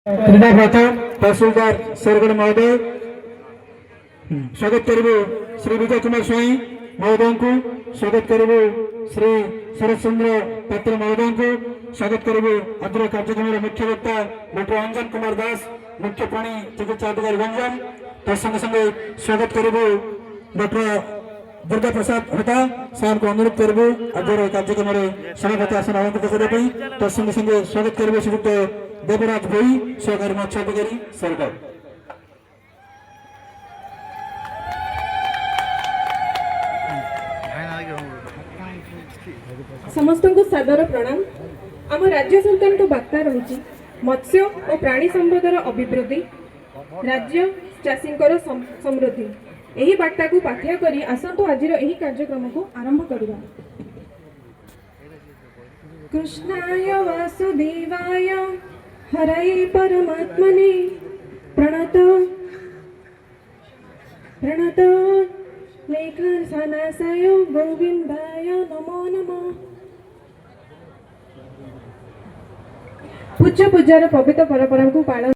क्रीडा प्रथम तहसीलदार सरगढ़ महोदय स्वागत करू श्री विजय कुमार स्वाई महोदय को स्वागत करू श्री शरद चंद्र पात्र महोदय को स्वागत करू अग्र कार्यक्रम मुख्य वक्ता डॉक्टर अंजन कुमार दास मुख्य प्राणी चिकित्सा अधिकारी गंजाम तत्संगे संगे स्वागत करू डॉक्टर दुर्गा प्रसाद होता साहब को अनुरोध करू अग्र कार्यक्रम सभापति आसन अलंकृत करने तत्संगे संगे स्वागत करू श्रीयुक्त देवराज भोई सहकारी मत्स्य अधिकारी सरकार समस्त को सादर प्रणाम। आम राज्य सरकार को वार्ता रही मत्स्य और प्राणी संपदर अभिवृद्धि राज्य चाषी समृद्धि यही वार्ता को पाठ्य करी आसतु आज कार्यक्रम को आरंभ करवा। कृष्णाय वासुदेवाय हरये परमात्मने प्रणत प्रणत लेखनाशय गोविंदाय नमो नमः। पूज्य पूजार पवित्र परंपरा को पालन